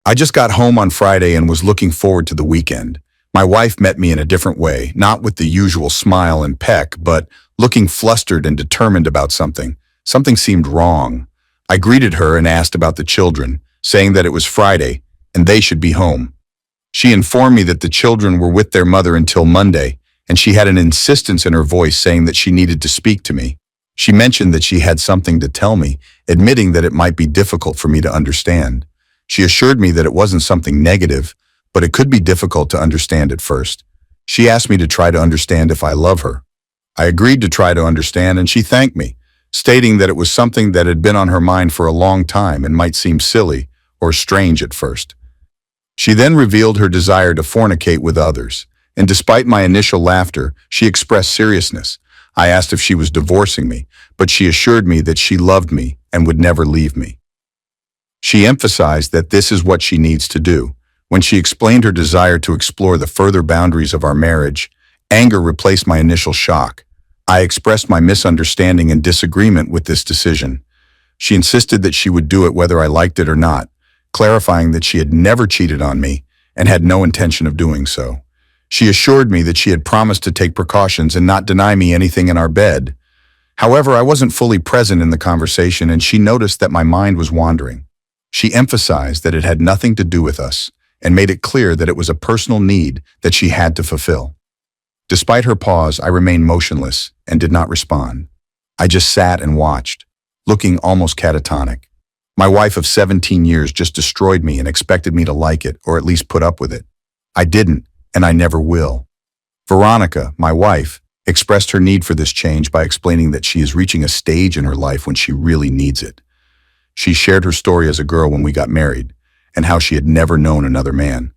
I just got home on Friday and was looking forward to the weekend. My wife met me in a different way, not with the usual smile and peck, but looking flustered and determined about something. Something seemed wrong. I greeted her and asked about the children, saying that it was Friday and they should be home. She informed me that the children were with their mother until Monday, and she had an insistence in her voice saying that she needed to speak to me. She mentioned that she had something to tell me, admitting that it might be difficult for me to understand. She assured me that it wasn't something negative, but it could be difficult to understand at first. She asked me to try to understand if I love her. I agreed to try to understand, and she thanked me, stating that it was something that had been on her mind for a long time and might seem silly or strange at first. She then revealed her desire to fornicate with others, and despite my initial laughter, she expressed seriousness. I asked if she was divorcing me, but she assured me that she loved me and would never leave me. She emphasized that this is what she needs to do. When she explained her desire to explore the further boundaries of our marriage, anger replaced my initial shock. I expressed my misunderstanding and disagreement with this decision. She insisted that she would do it whether I liked it or not, clarifying that she had never cheated on me and had no intention of doing so. She assured me that she had promised to take precautions and not deny me anything in our bed. However, I wasn't fully present in the conversation, and she noticed that my mind was wandering. She emphasized that it had nothing to do with us and made it clear that it was a personal need that she had to fulfill. Despite her pause, I remained motionless and did not respond. I just sat and watched, looking almost catatonic. My wife of 17 years just destroyed me and expected me to like it, or at least put up with it. I didn't, and I never will. Veronica, my wife, expressed her need for this change by explaining that she is reaching a stage in her life when she really needs it. She shared her story as a girl when we got married, and how she had never known another man.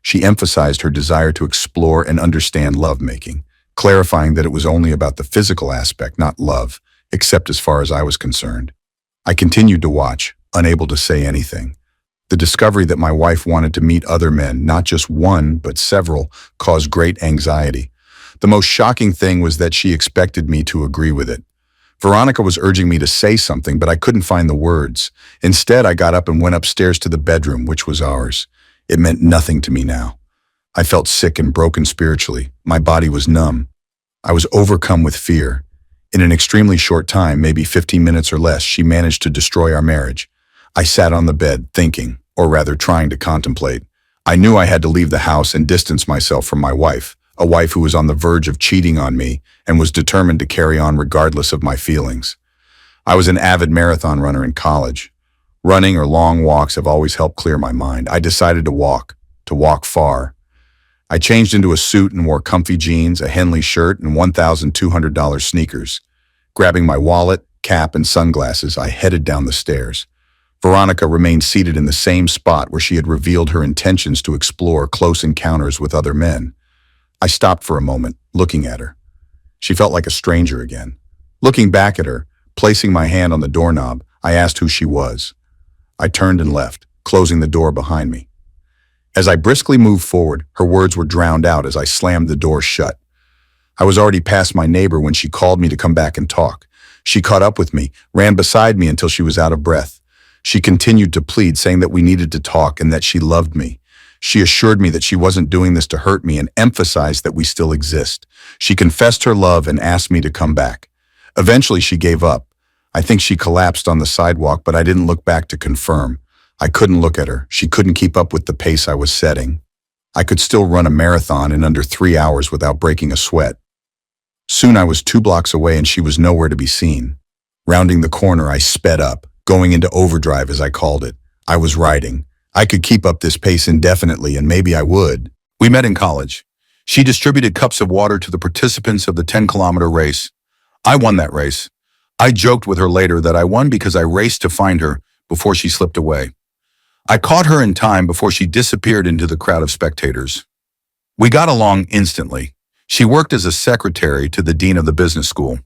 She emphasized her desire to explore and understand lovemaking, clarifying that it was only about the physical aspect, not love, except as far as I was concerned. I continued to watch, unable to say anything. The discovery that my wife wanted to meet other men, not just one, but several, caused great anxiety. The most shocking thing was that she expected me to agree with it. Veronica was urging me to say something, but I couldn't find the words. Instead, I got up and went upstairs to the bedroom, which was ours. It meant nothing to me now. I felt sick and broken spiritually. My body was numb. I was overcome with fear. In an extremely short time, maybe 15 minutes or less, she managed to destroy our marriage. I sat on the bed, thinking, or rather trying to contemplate. I knew I had to leave the house and distance myself from my wife, a wife who was on the verge of cheating on me and was determined to carry on regardless of my feelings. I was an avid marathon runner in college. Running or long walks have always helped clear my mind. I decided to walk far. I changed into a suit and wore comfy jeans, a Henley shirt, and $1,200 sneakers. Grabbing my wallet, cap, and sunglasses, I headed down the stairs. Veronica remained seated in the same spot where she had revealed her intentions to explore close encounters with other men. I stopped for a moment, looking at her. She felt like a stranger again. Looking back at her, placing my hand on the doorknob, I asked who she was. I turned and left, closing the door behind me. As I briskly moved forward, her words were drowned out as I slammed the door shut. I was already past my neighbor when she called me to come back and talk. She caught up with me, ran beside me until she was out of breath. She continued to plead, saying that we needed to talk and that she loved me. She assured me that she wasn't doing this to hurt me and emphasized that we still exist. She confessed her love and asked me to come back. Eventually, she gave up. I think she collapsed on the sidewalk, but I didn't look back to confirm. I couldn't look at her. She couldn't keep up with the pace I was setting. I could still run a marathon in under 3 hours without breaking a sweat. Soon I was 2 blocks away and she was nowhere to be seen. Rounding the corner, I sped up, going into overdrive as I called it. I was riding. I could keep up this pace indefinitely, and maybe I would. We met in college. She distributed cups of water to the participants of the 10-kilometer race. I won that race. I joked with her later that I won because I raced to find her before she slipped away. I caught her in time before she disappeared into the crowd of spectators. We got along instantly. She worked as a secretary to the dean of the business school.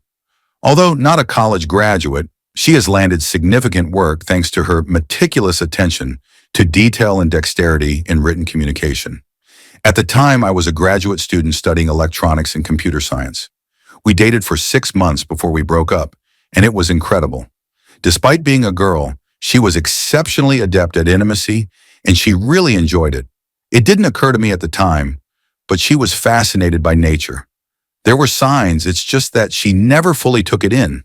Although not a college graduate, she has landed significant work thanks to her meticulous attention to detail and dexterity in written communication. At the time, I was a graduate student studying electronics and computer science. We dated for 6 months before we broke up, and it was incredible. Despite being a girl, she was exceptionally adept at intimacy and she really enjoyed it. It didn't occur to me at the time, but she was fascinated by nature. There were signs, it's just that she never fully took it in.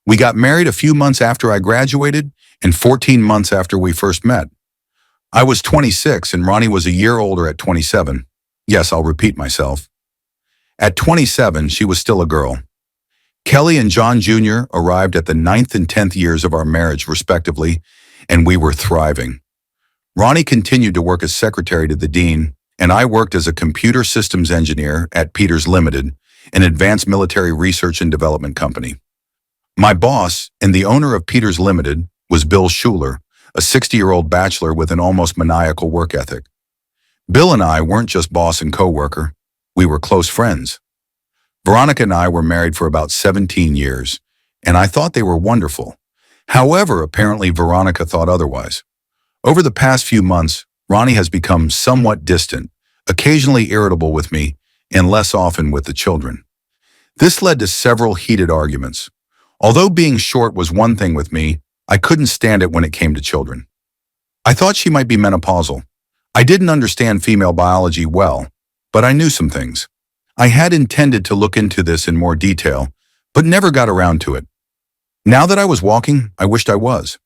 We got married a few months after I graduated and 14 months after we first met. I was 26 and Ronnie was a year older at 27. Yes, I'll repeat myself. At 27, she was still a girl. Kelly and John Jr. arrived at the 9th and 10th years of our marriage, respectively, and we were thriving. Ronnie continued to work as secretary to the dean, and I worked as a computer systems engineer at Peters Limited, an advanced military research and development company. My boss and the owner of Peters Limited was Bill Schuler, a 60-year-old bachelor with an almost maniacal work ethic. Bill and I weren't just boss and co-worker, we were close friends. Veronica and I were married for about 17 years, and I thought they were wonderful. However, apparently Veronica thought otherwise. Over the past few months, Ronnie has become somewhat distant, occasionally irritable with me, and less often with the children. This led to several heated arguments. Although being short was one thing with me, I couldn't stand it when it came to children. I thought she might be menopausal. I didn't understand female biology well, but I knew some things. I had intended to look into this in more detail, but never got around to it. Now that I was walking, I wished I was.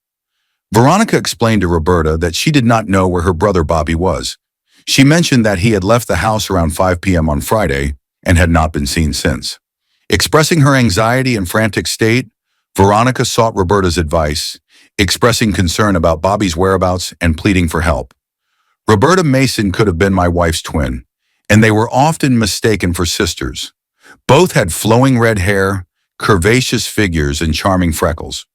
Veronica explained to Roberta that she did not know where her brother Bobby was. She mentioned that he had left the house around 5 p.m. on Friday and had not been seen since. Expressing her anxiety and frantic state, Veronica sought Roberta's advice, expressing concern about Bobby's whereabouts and pleading for help. Roberta Mason could have been my wife's twin, and they were often mistaken for sisters. Both had flowing red hair, curvaceous figures, and charming freckles.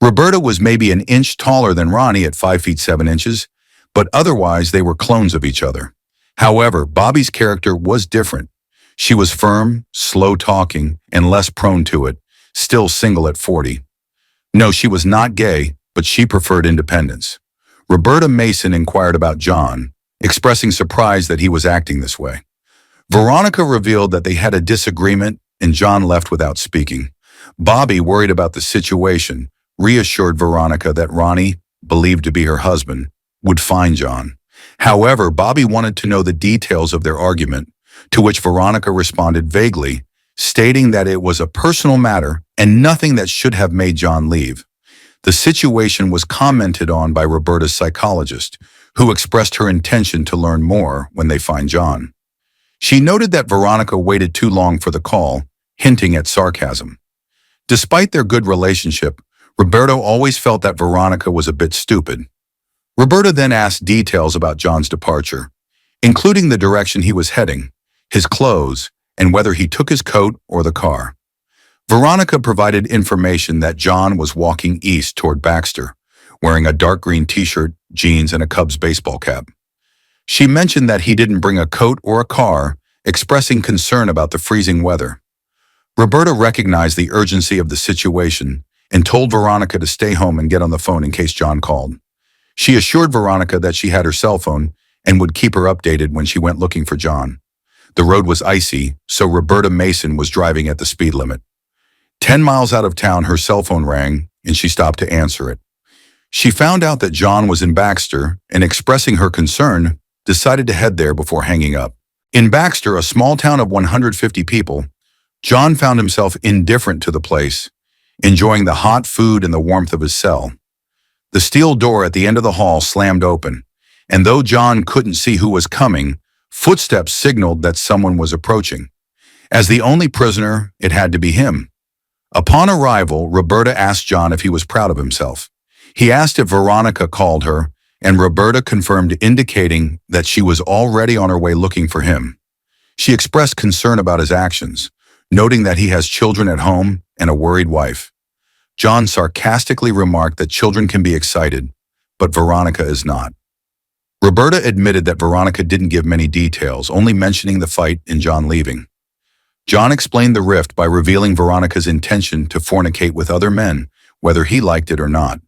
Roberta was maybe an inch taller than Ronnie at 5 feet 7 inches, but otherwise they were clones of each other. However, Bobby's character was different. She was firm, slow-talking, and less prone to it, still single at 40. No, she was not gay, but she preferred independence. Roberta Mason inquired about John, expressing surprise that he was acting this way. Veronica revealed that they had a disagreement and John left without speaking. Bobby, worried about the situation, reassured Veronica that Ronnie, believed to be her husband, would find John. However, Bobby wanted to know the details of their argument, to which Veronica responded vaguely, stating that it was a personal matter and nothing that should have made John leave. The situation was commented on by Roberta's psychologist, who expressed her intention to learn more when they find John. She noted that Veronica waited too long for the call, hinting at sarcasm. Despite their good relationship, Roberta always felt that Veronica was a bit stupid. Roberta then asked details about John's departure, including the direction he was heading, his clothes, and whether he took his coat or the car. Veronica provided information that John was walking east toward Baxter, wearing a dark green t-shirt, jeans, and a Cubs baseball cap. She mentioned that he didn't bring a coat or a car, expressing concern about the freezing weather. Roberta recognized the urgency of the situation and told Veronica to stay home and get on the phone in case John called. She assured Veronica that she had her cell phone and would keep her updated when she went looking for John. The road was icy, so Roberta Mason was driving at the speed limit. 10 miles out of town, her cell phone rang, and she stopped to answer it. She found out that John was in Baxter, and expressing her concern, decided to head there before hanging up. In Baxter, a small town of 150 people, John found himself indifferent to the place, enjoying the hot food and the warmth of his cell. The steel door at the end of the hall slammed open, and though John couldn't see who was coming, footsteps signaled that someone was approaching. As the only prisoner, it had to be him. Upon arrival, Roberta asked John if he was proud of himself. He asked if Veronica called her, and Roberta confirmed, indicating that she was already on her way looking for him. She expressed concern about his actions, noting that he has children at home and a worried wife. John sarcastically remarked that children can be excited, but Veronica is not. Roberta admitted that Veronica didn't give many details, only mentioning the fight and John leaving. John explained the rift by revealing Veronica's intention to fornicate with other men, whether he liked it or not.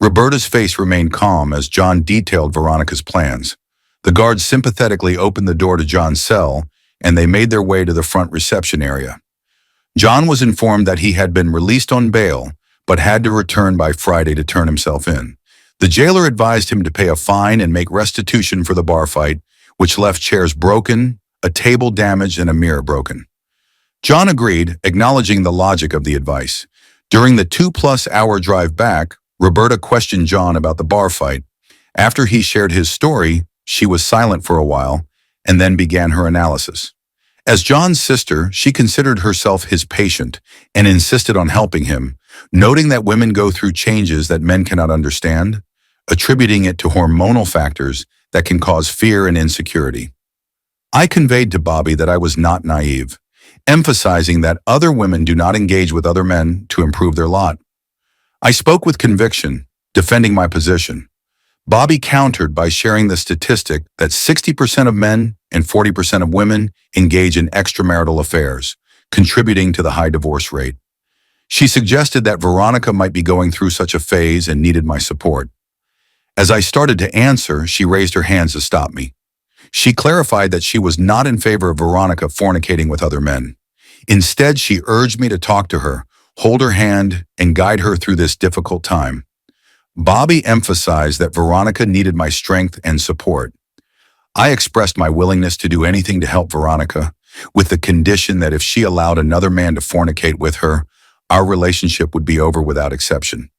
Roberta's face remained calm as John detailed Veronica's plans. The guards sympathetically opened the door to John's cell, and they made their way to the front reception area. John was informed that he had been released on bail, but had to return by Friday to turn himself in. The jailer advised him to pay a fine and make restitution for the bar fight, which left chairs broken, a table damaged, and a mirror broken. John agreed, acknowledging the logic of the advice. During the 2-plus-hour drive back, Roberta questioned John about the bar fight. After he shared his story, she was silent for a while and then began her analysis. As John's sister, she considered herself his patient and insisted on helping him, noting that women go through changes that men cannot understand, attributing it to hormonal factors that can cause fear and insecurity. I conveyed to Bobby that I was not naive, emphasizing that other women do not engage with other men to improve their lot. I spoke with conviction, defending my position. Bobby countered by sharing the statistic that 60% of men and 40% of women engage in extramarital affairs, contributing to the high divorce rate. She suggested that Veronica might be going through such a phase and needed my support. As I started to answer, she raised her hands to stop me. She clarified that she was not in favor of Veronica fornicating with other men. Instead, she urged me to talk to her, hold her hand, and guide her through this difficult time. Bobby emphasized that Veronica needed my strength and support. I expressed my willingness to do anything to help Veronica, with the condition that if she allowed another man to fornicate with her, our relationship would be over without exception.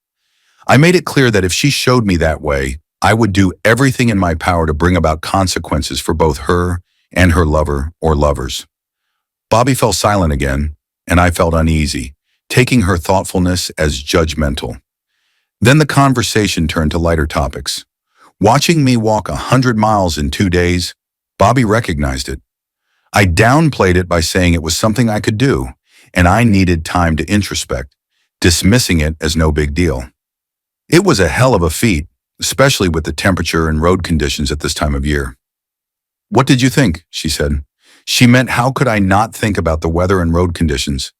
I made it clear that if she showed me that way, I would do everything in my power to bring about consequences for both her and her lover or lovers. Bobby fell silent again, and I felt uneasy, taking her thoughtfulness as judgmental. Then the conversation turned to lighter topics. Watching me walk 100 miles in 2 days, Bobby recognized it. I downplayed it by saying it was something I could do, and I needed time to introspect, dismissing it as no big deal. It was a hell of a feat, especially with the temperature and road conditions at this time of year. "What did you think?" she said. She meant how could I not think about the weather and road conditions?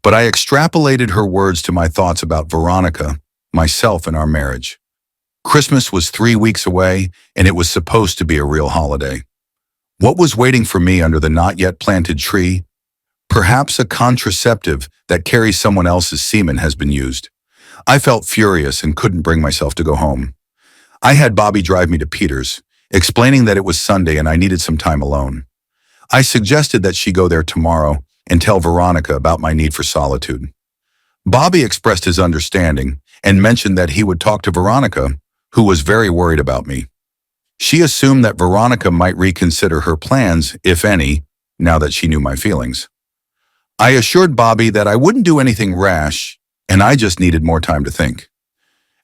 But I extrapolated her words to my thoughts about Veronica, myself, and our marriage. Christmas was 3 weeks away, and it was supposed to be a real holiday. What was waiting for me under the not yet planted tree? Perhaps a contraceptive that carries someone else's semen has been used. I felt furious and couldn't bring myself to go home. I had Bobby drive me to Peter's, explaining that it was Sunday and I needed some time alone. I suggested that she go there tomorrow and tell Veronica about my need for solitude. Bobby expressed his understanding and mentioned that he would talk to Veronica, who was very worried about me. She assumed that Veronica might reconsider her plans, if any, now that she knew my feelings. I assured Bobby that I wouldn't do anything rash, and I just needed more time to think.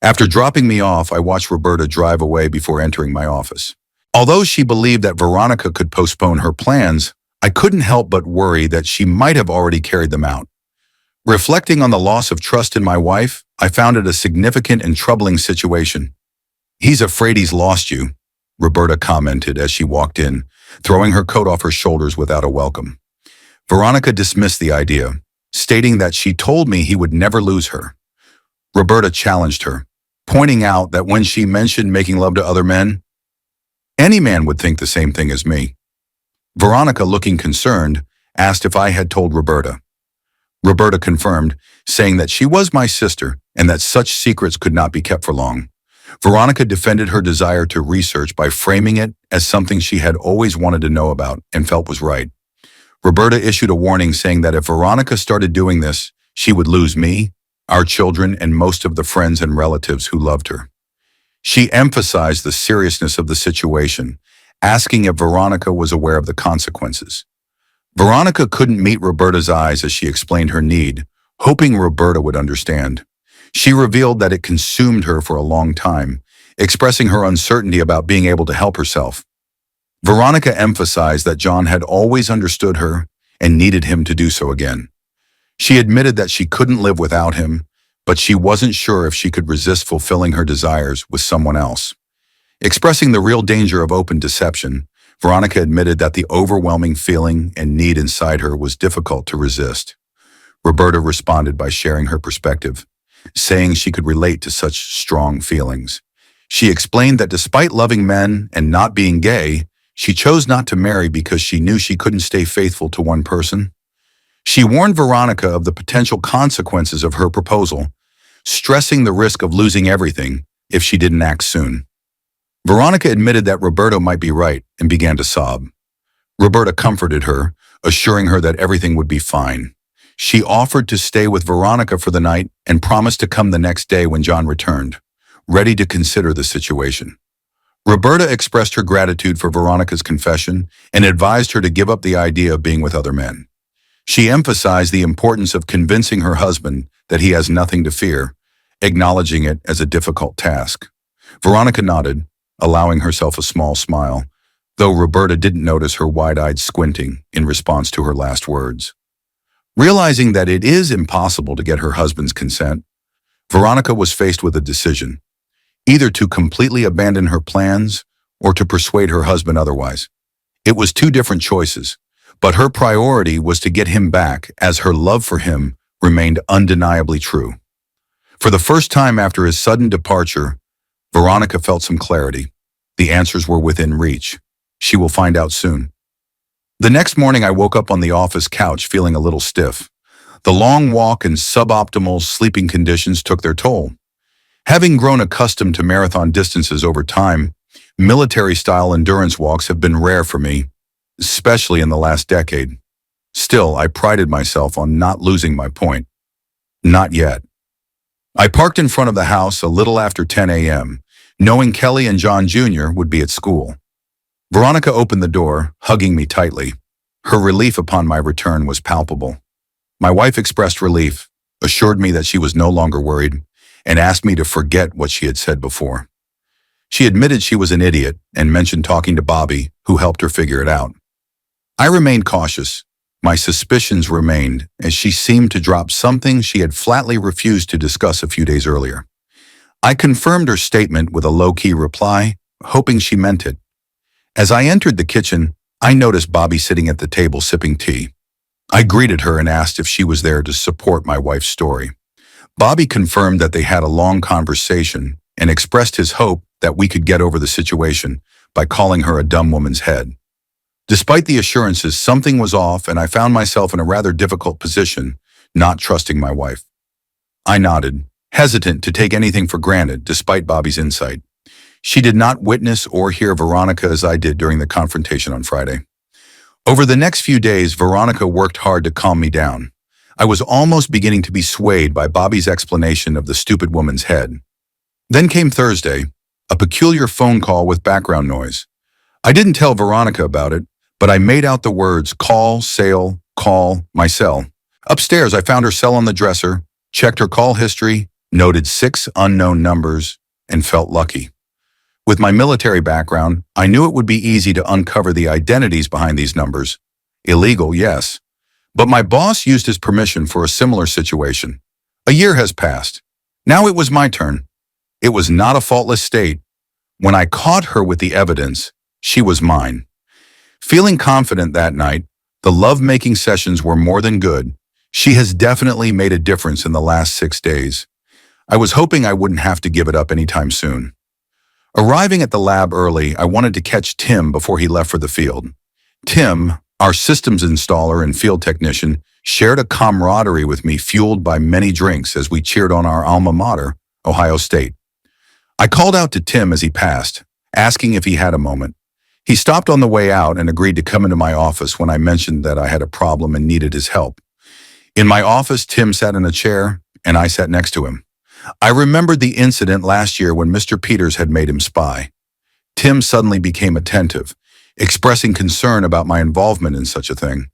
After dropping me off, I watched Roberta drive away before entering my office. Although she believed that Veronica could postpone her plans, I couldn't help but worry that she might have already carried them out. Reflecting on the loss of trust in my wife, I found it a significant and troubling situation. "He's afraid he's lost you," Roberta commented as she walked in, throwing her coat off her shoulders without a welcome. Veronica dismissed the idea, stating that she told me he would never lose her. Roberta challenged her, pointing out that when she mentioned making love to other men, any man would think the same thing as me. Veronica, looking concerned, asked if I had told Roberta. Roberta confirmed, saying that she was my sister and that such secrets could not be kept for long. Veronica defended her desire to research by framing it as something she had always wanted to know about and felt was right. Roberta issued a warning saying that if Veronica started doing this, she would lose me, our children, and most of the friends and relatives who loved her. She emphasized the seriousness of the situation, asking if Veronica was aware of the consequences. Veronica couldn't meet Roberta's eyes as she explained her need, hoping Roberta would understand. She revealed that it consumed her for a long time, expressing her uncertainty about being able to help herself. Veronica emphasized that John had always understood her and needed him to do so again. She admitted that she couldn't live without him, but she wasn't sure if she could resist fulfilling her desires with someone else. Expressing the real danger of open deception, Veronica admitted that the overwhelming feeling and need inside her was difficult to resist. Roberta responded by sharing her perspective, saying she could relate to such strong feelings. She explained that despite loving men and not being gay, she chose not to marry because she knew she couldn't stay faithful to one person. She warned Veronica of the potential consequences of her proposal, stressing the risk of losing everything, if she didn't act soon. Veronica admitted that Roberto might be right and began to sob. Roberta comforted her, assuring her that everything would be fine. She offered to stay with Veronica for the night and promised to come the next day when John returned, ready to consider the situation. Roberta expressed her gratitude for Veronica's confession and advised her to give up the idea of being with other men. She emphasized the importance of convincing her husband that he has nothing to fear, acknowledging it as a difficult task. Veronica nodded, allowing herself a small smile, though Roberta didn't notice her wide-eyed squinting in response to her last words. Realizing that it is impossible to get her husband's consent, Veronica was faced with a decision, either to completely abandon her plans or to persuade her husband otherwise. It was two different choices, but her priority was to get him back as her love for him remained undeniably true. For the first time after his sudden departure, Veronica felt some clarity. The answers were within reach. She will find out soon. The next morning I woke up on the office couch feeling a little stiff. The long walk and suboptimal sleeping conditions took their toll. Having grown accustomed to marathon distances over time, military-style endurance walks have been rare for me, especially in the last decade. Still, I prided myself on not losing my point. Not yet. I parked in front of the house a little after 10 a.m., knowing Kelly and John Jr. would be at school. Veronica opened the door, hugging me tightly. Her relief upon my return was palpable. My wife expressed relief, assured me that she was no longer worried, and asked me to forget what she had said before. She admitted she was an idiot and mentioned talking to Bobby, who helped her figure it out. I remained cautious. My suspicions remained, as she seemed to drop something she had flatly refused to discuss a few days earlier. I confirmed her statement with a low-key reply, hoping she meant it. As I entered the kitchen, I noticed Bobby sitting at the table sipping tea. I greeted her and asked if she was there to support my wife's story. Bobby confirmed that they had a long conversation and expressed his hope that we could get over the situation by calling her a dumb woman's head. Despite the assurances, something was off and I found myself in a rather difficult position, not trusting my wife. I nodded, hesitant to take anything for granted despite Bobby's insight. She did not witness or hear Veronica as I did during the confrontation on Friday. Over the next few days, Veronica worked hard to calm me down. I was almost beginning to be swayed by Bobby's explanation of the stupid woman's head. Then came Thursday, a peculiar phone call with background noise. I didn't tell Veronica about it, but I made out the words call, sale, call, my cell. Upstairs, I found her cell on the dresser, checked her call history, noted 6 unknown numbers, and felt lucky. With my military background, I knew it would be easy to uncover the identities behind these numbers. Illegal, yes. But my boss used his permission for a similar situation. A year has passed. Now it was my turn. It was not a faultless state. When I caught her with the evidence, she was mine. Feeling confident that night, the love-making sessions were more than good. She has definitely made a difference in the last 6 days. I was hoping I wouldn't have to give it up anytime soon. Arriving at the lab early, I wanted to catch Tim before he left for the field. Tim, our systems installer and field technician, shared a camaraderie with me fueled by many drinks as we cheered on our alma mater, Ohio State. I called out to Tim as he passed, asking if he had a moment. He stopped on the way out and agreed to come into my office when I mentioned that I had a problem and needed his help. In my office, Tim sat in a chair, and I sat next to him. I remembered the incident last year when Mr. Peters had made him spy. Tim suddenly became attentive, expressing concern about my involvement in such a thing.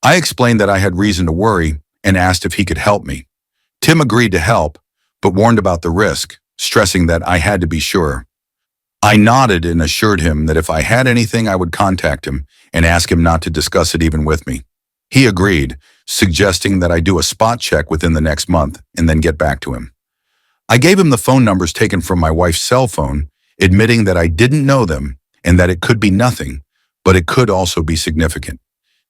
I explained that I had reason to worry and asked if he could help me. Tim agreed to help, but warned about the risk, stressing that I had to be sure. I nodded and assured him that if I had anything, I would contact him and ask him not to discuss it even with me. He agreed, suggesting that I do a spot check within the next month and then get back to him. I gave him the phone numbers taken from my wife's cell phone, admitting that I didn't know them and that it could be nothing, but it could also be significant.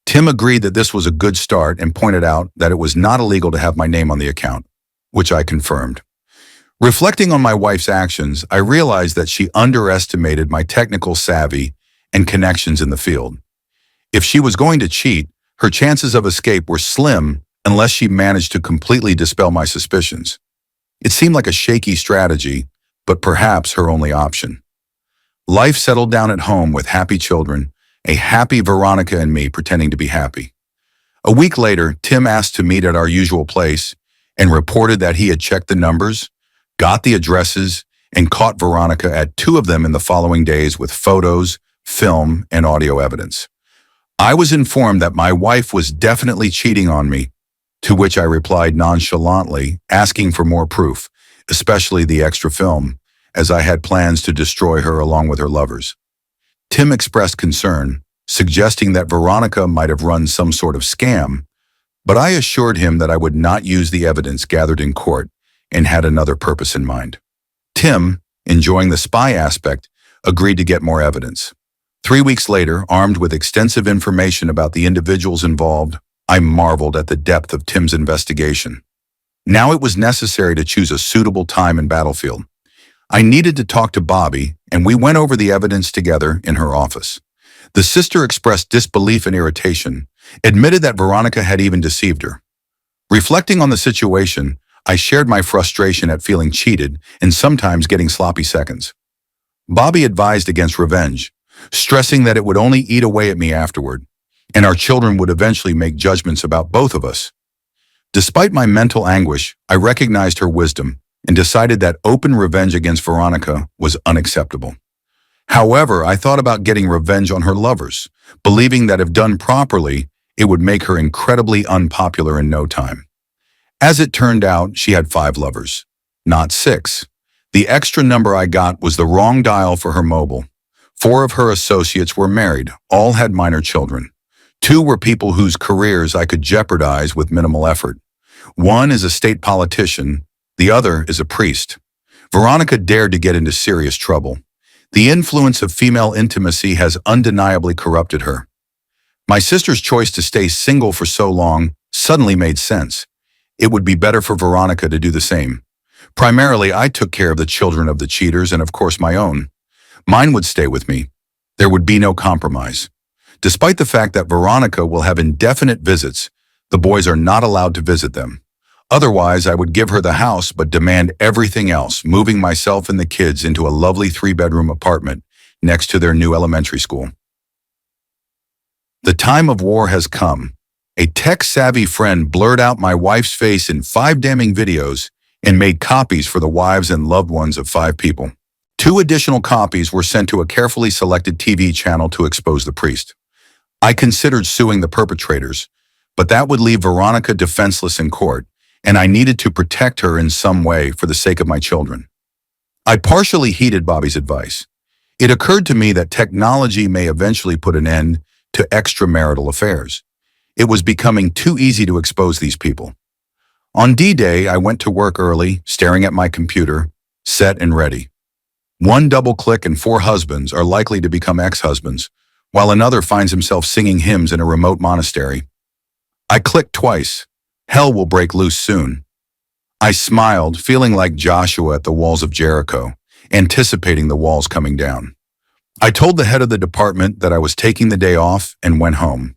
Tim agreed that this was a good start and pointed out that it was not illegal to have my name on the account, which I confirmed. Reflecting on my wife's actions, I realized that she underestimated my technical savvy and connections in the field. If she was going to cheat, her chances of escape were slim unless she managed to completely dispel my suspicions. It seemed like a shaky strategy, but perhaps her only option. Life settled down at home with happy children, a happy Veronica and me pretending to be happy. A week later, Tim asked to meet at our usual place and reported that he had checked the numbers, got the addresses, and caught Veronica at two of them in the following days with photos, film, and audio evidence. I was informed that my wife was definitely cheating on me, to which I replied nonchalantly, asking for more proof, especially the extra film, as I had plans to destroy her along with her lovers. Tim expressed concern, suggesting that Veronica might have run some sort of scam, but I assured him that I would not use the evidence gathered in court and had another purpose in mind. Tim, enjoying the spy aspect, agreed to get more evidence. 3 weeks later, armed with extensive information about the individuals involved, I marveled at the depth of Tim's investigation. Now it was necessary to choose a suitable time and battlefield. I needed to talk to Bobby, and we went over the evidence together in her office. The sister expressed disbelief and irritation, admitted that Veronica had even deceived her. Reflecting on the situation, I shared my frustration at feeling cheated and sometimes getting sloppy seconds. Bobby advised against revenge, stressing that it would only eat away at me afterward, and our children would eventually make judgments about both of us. Despite my mental anguish, I recognized her wisdom and decided that open revenge against Veronica was unacceptable. However, I thought about getting revenge on her lovers, believing that if done properly, it would make her incredibly unpopular in no time. As it turned out, she had 5 lovers, not 6. The extra number I got was the wrong dial for her mobile. 4 of her associates were married, all had minor children. 2 were people whose careers I could jeopardize with minimal effort. 1 is a state politician, the other is a priest. Veronica dared to get into serious trouble. The influence of female intimacy has undeniably corrupted her. My sister's choice to stay single for so long suddenly made sense. It would be better for Veronica to do the same. Primarily, I took care of the children of the cheaters and of course my own. Mine would stay with me. There would be no compromise. Despite the fact that Veronica will have indefinite visits, the boys are not allowed to visit them. Otherwise, I would give her the house but demand everything else, moving myself and the kids into a lovely 3-bedroom apartment next to their new elementary school. The time of war has come. A tech-savvy friend blurred out my wife's face in 5 damning videos and made copies for the wives and loved ones of 5 people. 2 additional copies were sent to a carefully selected TV channel to expose the priest. I considered suing the perpetrators, but that would leave Veronica defenseless in court, and I needed to protect her in some way for the sake of my children. I partially heeded Bobby's advice. It occurred to me that technology may eventually put an end to extramarital affairs. It was becoming too easy to expose these people. On D-Day, I went to work early, staring at my computer, set and ready. 1 double click and 4 husbands are likely to become ex-husbands, while another finds himself singing hymns in a remote monastery. I clicked twice. Hell will break loose soon. I smiled, feeling like Joshua at the walls of Jericho, anticipating the walls coming down. I told the head of the department that I was taking the day off and went home.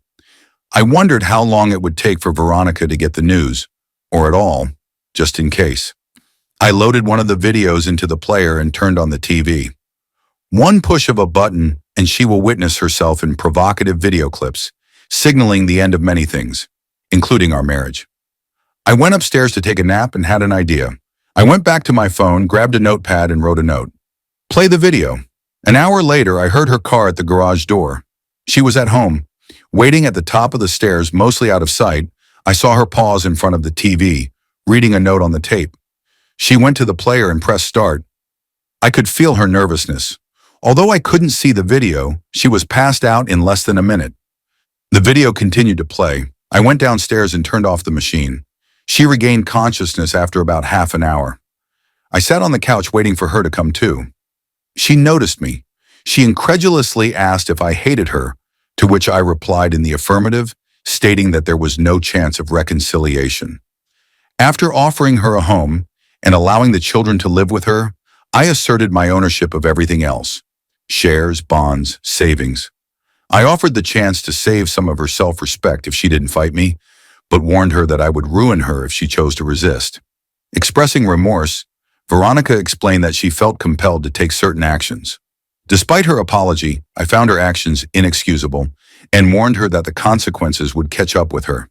I wondered how long it would take for Veronica to get the news, or at all, just in case. I loaded one of the videos into the player and turned on the TV. 1 push of a button and she will witness herself in provocative video clips, signaling the end of many things, including our marriage. I went upstairs to take a nap and had an idea. I went back to my phone, grabbed a notepad and wrote a note. Play the video. An hour later, I heard her car at the garage door. She was at home. Waiting at the top of the stairs, mostly out of sight, I saw her pause in front of the TV, reading a note on the tape. She went to the player and pressed start. I could feel her nervousness. Although I couldn't see the video, she was passed out in less than a minute. The video continued to play. I went downstairs and turned off the machine. She regained consciousness after about half an hour. I sat on the couch waiting for her to come to. She noticed me. She incredulously asked if I hated her, to which I replied in the affirmative, stating that there was no chance of reconciliation. After offering her a home and allowing the children to live with her, I asserted my ownership of everything else: shares, bonds, savings. I offered the chance to save some of her self-respect if she didn't fight me, but warned her that I would ruin her if she chose to resist. Expressing remorse, Veronica explained that she felt compelled to take certain actions. Despite her apology, I found her actions inexcusable and warned her that the consequences would catch up with her.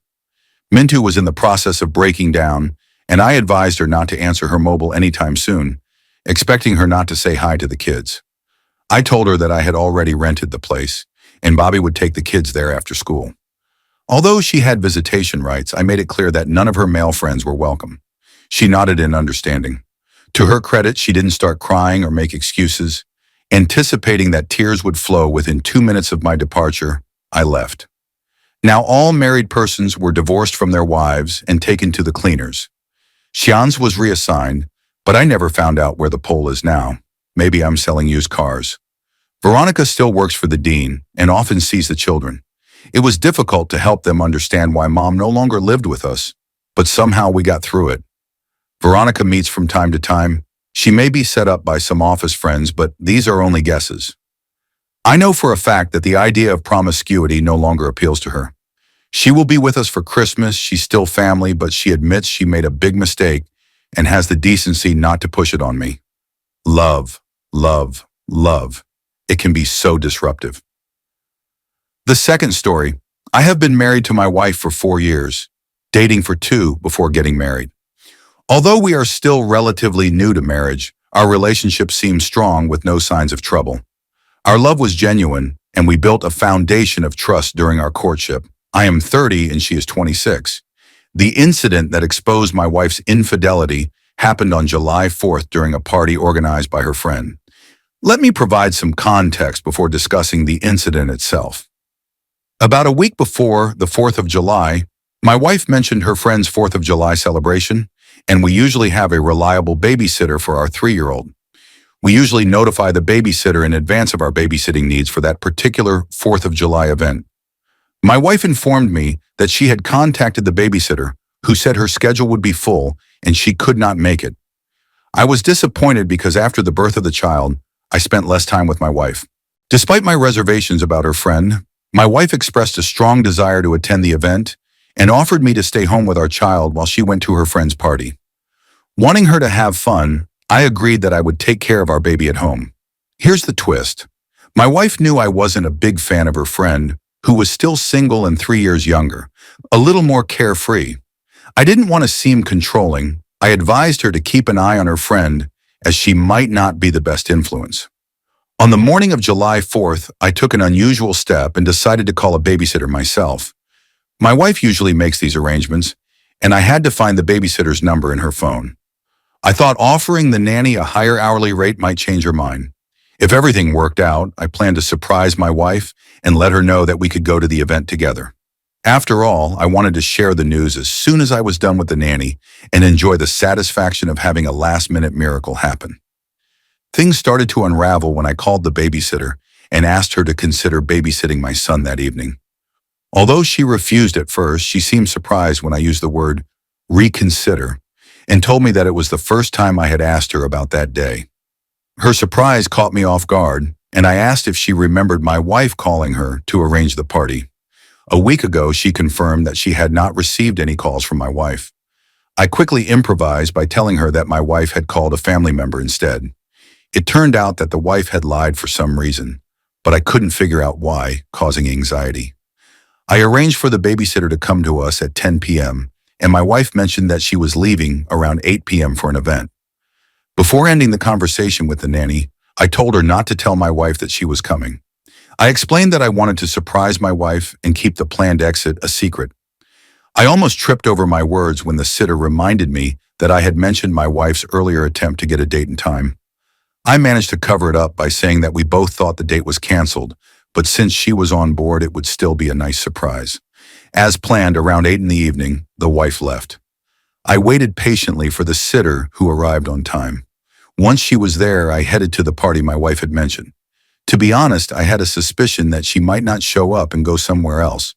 Mintu was in the process of breaking down, and I advised her not to answer her mobile anytime soon, expecting her not to say hi to the kids. I told her that I had already rented the place, and Bobby would take the kids there after school. Although she had visitation rights, I made it clear that none of her male friends were welcome. She nodded in understanding. To her credit, she didn't start crying or make excuses. Anticipating that tears would flow within 2 minutes of my departure, I left. Now all married persons were divorced from their wives and taken to the cleaners. Xian's was reassigned, but I never found out where the pole is now. Maybe I'm selling used cars. Veronica still works for the dean and often sees the children. It was difficult to help them understand why Mom no longer lived with us, but somehow we got through it. Veronica meets from time to time. She may be set up by some office friends, but these are only guesses. I know for a fact that the idea of promiscuity no longer appeals to her. She will be with us for Christmas. She's still family, but she admits she made a big mistake and has the decency not to push it on me. Love, love, love. It can be so disruptive. The second story. I have been married to my wife for 4 years, dating for 2 before getting married. Although we are still relatively new to marriage, our relationship seems strong with no signs of trouble. Our love was genuine, and we built a foundation of trust during our courtship. I am 30 and she is 26. The incident that exposed my wife's infidelity happened on July 4th during a party organized by her friend. Let me provide some context before discussing the incident itself. About a week before the 4th of July, my wife mentioned her friend's 4th of July celebration, and we usually have a reliable babysitter for our 3-year-old. We usually notify the babysitter in advance of our babysitting needs for that particular 4th of July event. My wife informed me that she had contacted the babysitter, who said her schedule would be full and she could not make it. I was disappointed because after the birth of the child, I spent less time with my wife. Despite my reservations about her friend, my wife expressed a strong desire to attend the event and offered me to stay home with our child while she went to her friend's party. Wanting her to have fun, I agreed that I would take care of our baby at home. Here's the twist. My wife knew I wasn't a big fan of her friend, who was still single and 3 years younger, a little more carefree. I didn't want to seem controlling. I advised her to keep an eye on her friend, as she might not be the best influence. On the morning of July 4th, I took an unusual step and decided to call a babysitter myself. My wife usually makes these arrangements, and I had to find the babysitter's number in her phone. I thought offering the nanny a higher hourly rate might change her mind. If everything worked out, I planned to surprise my wife and let her know that we could go to the event together. After all, I wanted to share the news as soon as I was done with the nanny and enjoy the satisfaction of having a last-minute miracle happen. Things started to unravel when I called the babysitter and asked her to consider babysitting my son that evening. Although she refused at first, she seemed surprised when I used the word reconsider and told me that it was the first time I had asked her about that day. Her surprise caught me off guard, and I asked if she remembered my wife calling her to arrange the party. A week ago, she confirmed that she had not received any calls from my wife. I quickly improvised by telling her that my wife had called a family member instead. It turned out that the wife had lied for some reason, but I couldn't figure out why, causing anxiety. I arranged for the babysitter to come to us at 10 p.m., and my wife mentioned that she was leaving around 8 p.m. for an event. Before ending the conversation with the nanny, I told her not to tell my wife that she was coming. I explained that I wanted to surprise my wife and keep the planned exit a secret. I almost tripped over my words when the sitter reminded me that I had mentioned my wife's earlier attempt to get a date and time. I managed to cover it up by saying that we both thought the date was canceled, but since she was on board, it would still be a nice surprise. As planned, around 8 in the evening, the wife left. I waited patiently for the sitter, who arrived on time. Once she was there, I headed to the party my wife had mentioned. To be honest, I had a suspicion that she might not show up and go somewhere else.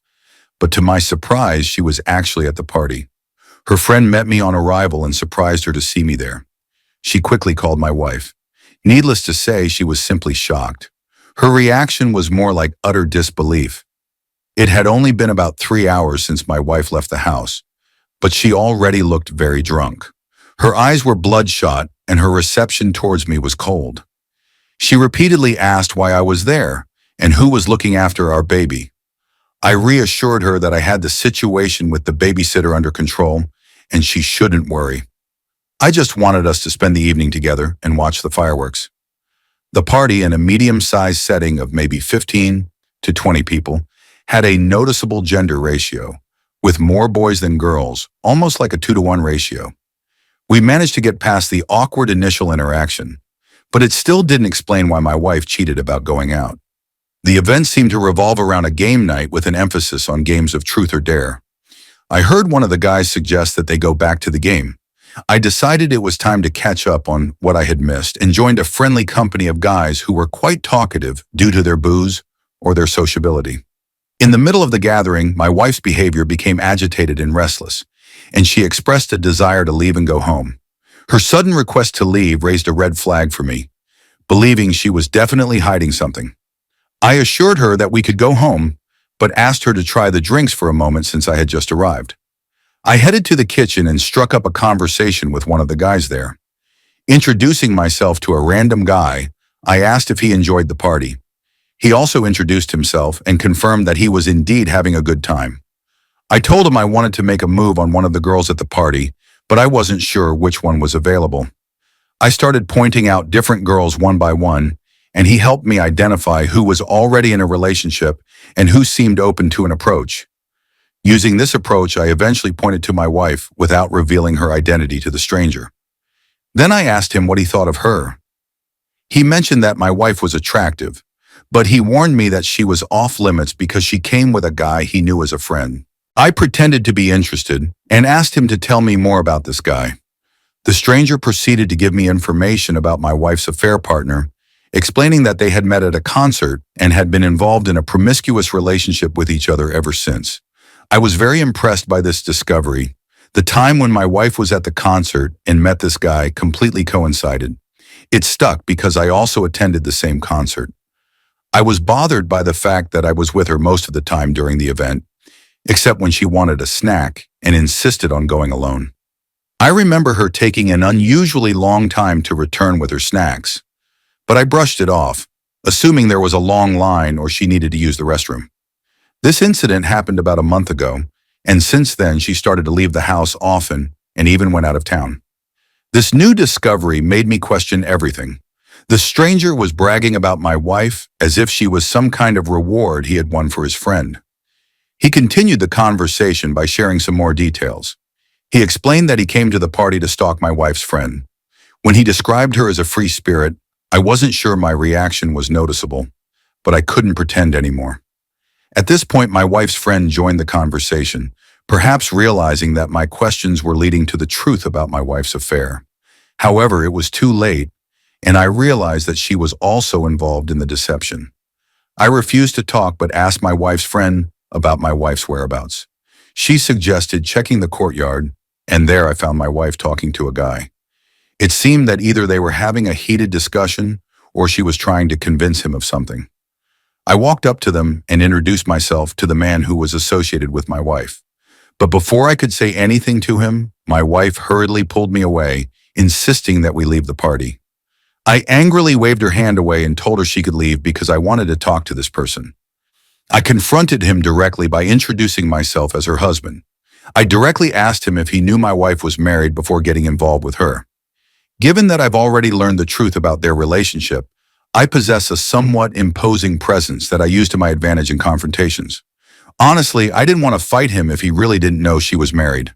But to my surprise, she was actually at the party. Her friend met me on arrival and surprised her to see me there. She quickly called my wife. Needless to say, she was simply shocked. Her reaction was more like utter disbelief. It had only been about 3 hours since my wife left the house, but she already looked very drunk. Her eyes were bloodshot and her reception towards me was cold. She repeatedly asked why I was there and who was looking after our baby. I reassured her that I had the situation with the babysitter under control and she shouldn't worry. I just wanted us to spend the evening together and watch the fireworks. The party, in a medium-sized setting of maybe 15 to 20 people, had a noticeable gender ratio, with more boys than girls, almost like a 2-to-1 ratio. We managed to get past the awkward initial interaction, but it still didn't explain why my wife cheated about going out. The event seemed to revolve around a game night with an emphasis on games of truth or dare. I heard one of the guys suggest that they go back to the game. I decided it was time to catch up on what I had missed and joined a friendly company of guys who were quite talkative due to their booze or their sociability. In the middle of the gathering, my wife's behavior became agitated and restless, and she expressed a desire to leave and go home. Her sudden request to leave raised a red flag for me, believing she was definitely hiding something. I assured her that we could go home, but asked her to try the drinks for a moment since I had just arrived. I headed to the kitchen and struck up a conversation with one of the guys there. Introducing myself to a random guy, I asked if he enjoyed the party. He also introduced himself and confirmed that he was indeed having a good time. I told him I wanted to make a move on one of the girls at the party, but I wasn't sure which one was available. I started pointing out different girls one by one, and he helped me identify who was already in a relationship and who seemed open to an approach. Using this approach, I eventually pointed to my wife without revealing her identity to the stranger. Then I asked him what he thought of her. He mentioned that my wife was attractive, but he warned me that she was off limits because she came with a guy he knew as a friend. I pretended to be interested and asked him to tell me more about this guy. The stranger proceeded to give me information about my wife's affair partner, explaining that they had met at a concert and had been involved in a promiscuous relationship with each other ever since. I was very impressed by this discovery. The time when my wife was at the concert and met this guy completely coincided. It stuck because I also attended the same concert. I was bothered by the fact that I was with her most of the time during the event, except when she wanted a snack and insisted on going alone. I remember her taking an unusually long time to return with her snacks, but I brushed it off, assuming there was a long line or she needed to use the restroom. This incident happened about a month ago, and since then she started to leave the house often and even went out of town. This new discovery made me question everything. The stranger was bragging about my wife as if she was some kind of reward he had won for his friend. He continued the conversation by sharing some more details. He explained that he came to the party to stalk my wife's friend. When he described her as a free spirit, I wasn't sure my reaction was noticeable, but I couldn't pretend anymore. At this point, my wife's friend joined the conversation, perhaps realizing that my questions were leading to the truth about my wife's affair. However, it was too late, and I realized that she was also involved in the deception. I refused to talk but asked my wife's friend about my wife's whereabouts. She suggested checking the courtyard, and there I found my wife talking to a guy. It seemed that either they were having a heated discussion or she was trying to convince him of something. I walked up to them and introduced myself to the man who was associated with my wife. But before I could say anything to him, my wife hurriedly pulled me away, insisting that we leave the party. I angrily waved her hand away and told her she could leave because I wanted to talk to this person. I confronted him directly by introducing myself as her husband. I directly asked him if he knew my wife was married before getting involved with her. Given that I've already learned the truth about their relationship, I possess a somewhat imposing presence that I use to my advantage in confrontations. Honestly, I didn't want to fight him if he really didn't know she was married.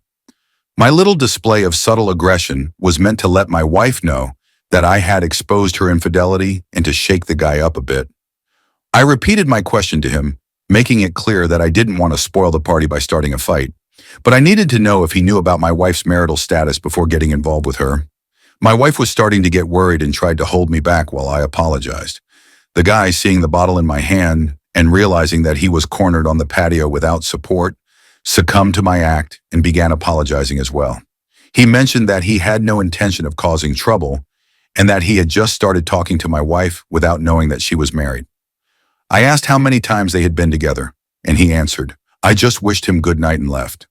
My little display of subtle aggression was meant to let my wife know that I had exposed her infidelity and to shake the guy up a bit. I repeated my question to him, making it clear that I didn't want to spoil the party by starting a fight, but I needed to know if he knew about my wife's marital status before getting involved with her. My wife was starting to get worried and tried to hold me back while I apologized. The guy, seeing the bottle in my hand and realizing that he was cornered on the patio without support, succumbed to my act and began apologizing as well. He mentioned that he had no intention of causing trouble and that he had just started talking to my wife without knowing that she was married. I asked how many times they had been together, and he answered, I just wished him good night and left.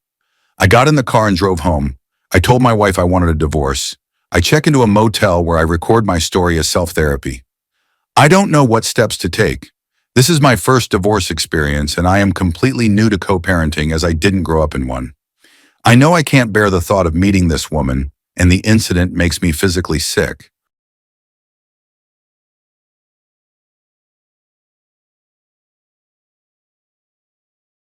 I got in the car and drove home. I told my wife I wanted a divorce. I check into a motel where I record my story as self-therapy. I don't know what steps to take. This is my first divorce experience, and I am completely new to co-parenting as I didn't grow up in one. I know I can't bear the thought of meeting this woman, and the incident makes me physically sick.